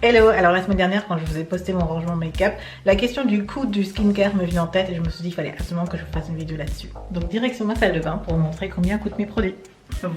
Hello, alors la semaine dernière quand je vous ai posté mon rangement make-up, la question du coût du skincare me vient en tête et je me suis dit qu'il fallait absolument que je fasse une vidéo là-dessus. Donc direction ma salle de bain pour vous montrer combien coûtent mes produits.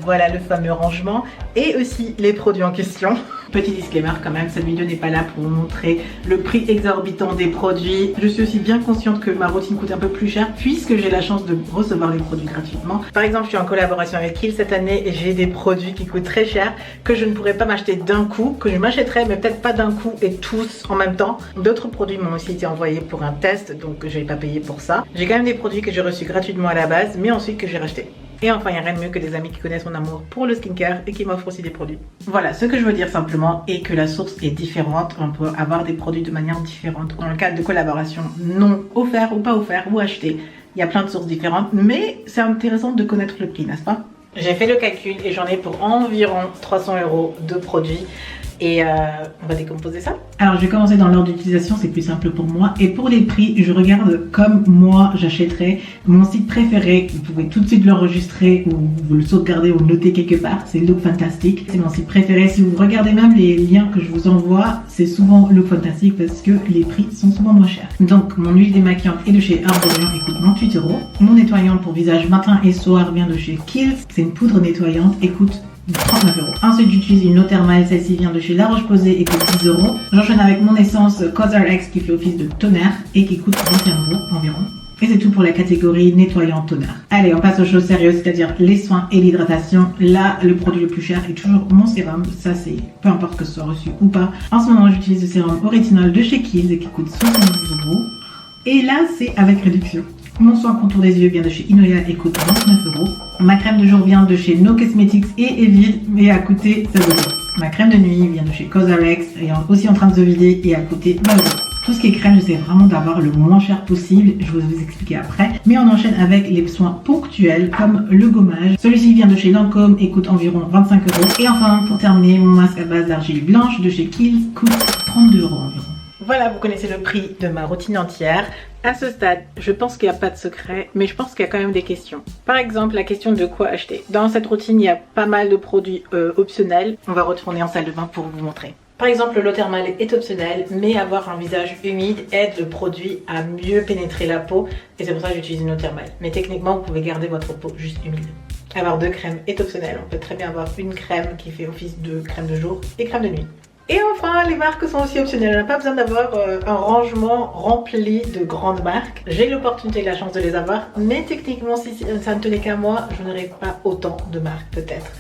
Voilà le fameux rangement et aussi les produits en question. Petit disclaimer quand même, cette vidéo n'est pas là pour vous montrer le prix exorbitant des produits. Je suis aussi bien consciente que ma routine coûte un peu plus cher puisque j'ai la chance de recevoir les produits gratuitement. Par exemple, je suis en collaboration avec Kiehl's cette année et j'ai des produits qui coûtent très cher que je ne pourrais pas m'acheter d'un coup, que je m'achèterais mais peut-être pas d'un coup et tous en même temps. D'autres produits m'ont aussi été envoyés pour un test donc je n'ai pas payé pour ça. J'ai quand même des produits que j'ai reçus gratuitement à la base mais ensuite que j'ai rachetés. Et enfin, il n'y a rien de mieux que des amis qui connaissent mon amour pour le skincare et qui m'offrent aussi des produits. Voilà, ce que je veux dire simplement est que la source est différente. On peut avoir des produits de manière différente. Dans le cadre de collaboration non offert ou pas offert ou acheté, il y a plein de sources différentes. Mais c'est intéressant de connaître le prix, n'est-ce pas? J'ai fait le calcul et j'en ai pour environ 300 € de produits. Et on va décomposer ça. Alors je vais commencer dans l'ordre d'utilisation, c'est plus simple pour moi. Et pour les prix, je regarde comme moi j'achèterais mon site préféré. Vous pouvez tout de suite l'enregistrer ou vous le sauvegarder ou le noter quelque part. C'est Look Fantastic. C'est mon site préféré. Si vous regardez même les liens que je vous envoie, c'est souvent Look Fantastic parce que les prix sont souvent moins chers. Donc mon huile démaquillante est de chez Herborian et coûte 28 €. Mon nettoyant pour visage matin et soir vient de chez Kiehl's. C'est une poudre nettoyante et coûte 39 €. Ensuite j'utilise une eau thermale, celle-ci vient de chez La Roche-Posay et coûte 10 €. J'enchaîne avec mon essence COSRX qui fait office de toner et qui coûte 21 € environ. Et c'est tout pour la catégorie nettoyant toner. Allez, on passe aux choses sérieuses, c'est-à-dire les soins et l'hydratation. Là, le produit le plus cher est toujours mon sérum. Ça, c'est peu importe que ce soit reçu ou pas. En ce moment, j'utilise le sérum au rétinol de chez Kiehl's et qui coûte 70 €. Et là, c'est avec réduction. Mon soin contour des yeux vient de chez Inoya et coûte 29 €. Ma crème de jour vient de chez No Cosmetics et Evil et a coûté 16 €. Ma crème de nuit vient de chez COSRX et est aussi en train de se vider et a coûté 20 €. Tout ce qui est crème, j'essaie vraiment d'avoir le moins cher possible, je vais vous expliquer après. Mais on enchaîne avec les soins ponctuels comme le gommage. Celui-ci vient de chez Lancôme et coûte environ 25 €. Et enfin, pour terminer, mon masque à base d'argile blanche de chez Kiehl's coûte 32 € environ. Voilà, vous connaissez le prix de ma routine entière. À ce stade, je pense qu'il n'y a pas de secret, mais je pense qu'il y a quand même des questions. Par exemple, la question de quoi acheter. Dans cette routine, il y a pas mal de produits optionnels. On va retourner en salle de bain pour vous montrer. Par exemple, l'eau thermale est optionnelle, mais avoir un visage humide aide le produit à mieux pénétrer la peau. Et c'est pour ça que j'utilise une eau thermale. Mais techniquement, vous pouvez garder votre peau juste humide. Avoir deux crèmes est optionnel. On peut très bien avoir une crème qui fait office de crème de jour et crème de nuit. Et enfin, les marques sont aussi optionnelles. On n'a pas besoin d'avoir un rangement rempli de grandes marques. J'ai l'opportunité et la chance de les avoir, mais techniquement, si ça ne tenait qu'à moi, je n'aurais pas autant de marques peut-être.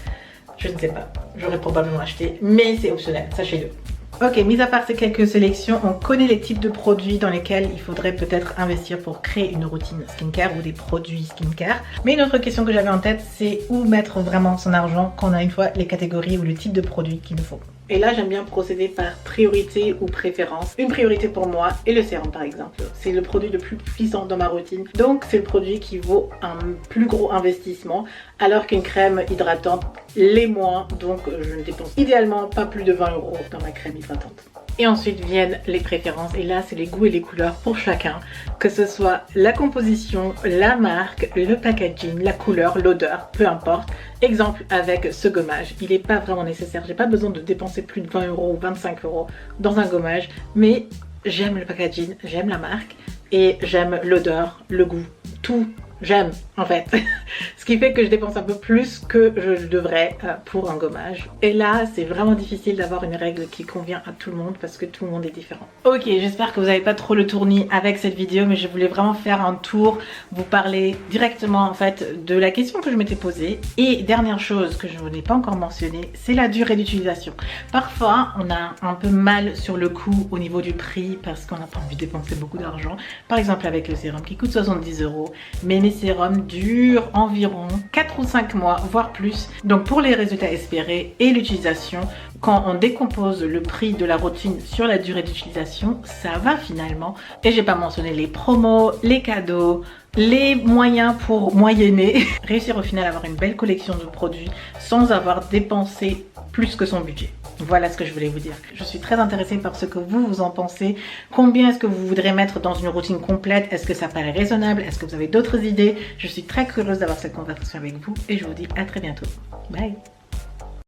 Je ne sais pas. J'aurais probablement acheté, mais c'est optionnel, sachez-le. Ok, mis à part ces quelques sélections, on connaît les types de produits dans lesquels il faudrait peut-être investir pour créer une routine skincare ou des produits skincare. Mais une autre question que j'avais en tête, c'est où mettre vraiment son argent quand on a une fois les catégories ou le type de produit qu'il nous faut. Et là, j'aime bien procéder par priorité ou préférence. Une priorité pour moi est le sérum par exemple. C'est le produit le plus puissant dans ma routine. Donc, c'est le produit qui vaut un plus gros investissement alors qu'une crème hydratante l'est moins. Donc, je ne dépense idéalement pas plus de 20 € dans ma crème hydratante. Et ensuite viennent les préférences et là c'est les goûts et les couleurs pour chacun, que ce soit la composition, la marque, le packaging, la couleur, l'odeur, peu importe. Exemple avec ce gommage, il n'est pas vraiment nécessaire, j'ai pas besoin de dépenser plus de 20 € ou 25 € dans un gommage, mais j'aime le packaging, j'aime la marque et j'aime l'odeur, le goût, tout. J'aime en fait, ce qui fait que je dépense un peu plus que je devrais pour un gommage. Et là, c'est vraiment difficile d'avoir une règle qui convient à tout le monde parce que tout le monde est différent. Ok, j'espère que vous n'avez pas trop le tournis avec cette vidéo, mais je voulais vraiment faire un tour, vous parler directement en fait de la question que je m'étais posée. Et dernière chose que je n'ai pas encore mentionnée, c'est la durée d'utilisation. Parfois, on a un peu mal sur le coup au niveau du prix parce qu'on n'a pas envie de dépenser beaucoup d'argent. Par exemple avec le sérum qui coûte 70 €, mais mes sérums durent environ 4 ou 5 mois, voire plus. Donc pour les résultats espérés et l'utilisation, quand on décompose le prix de la routine sur la durée d'utilisation, ça va finalement. Et j'ai pas mentionné les promos, les cadeaux, les moyens pour moyenner. Réussir au final à avoir une belle collection de produits sans avoir dépensé plus que son budget. Voilà ce que je voulais vous dire. Je suis très intéressée par ce que vous en pensez. Combien est-ce que vous voudrez mettre dans une routine complète? Est-ce que ça paraît raisonnable? Est-ce que vous avez d'autres idées? Je suis très curieuse d'avoir cette conversation avec vous et je vous dis à très bientôt. Bye!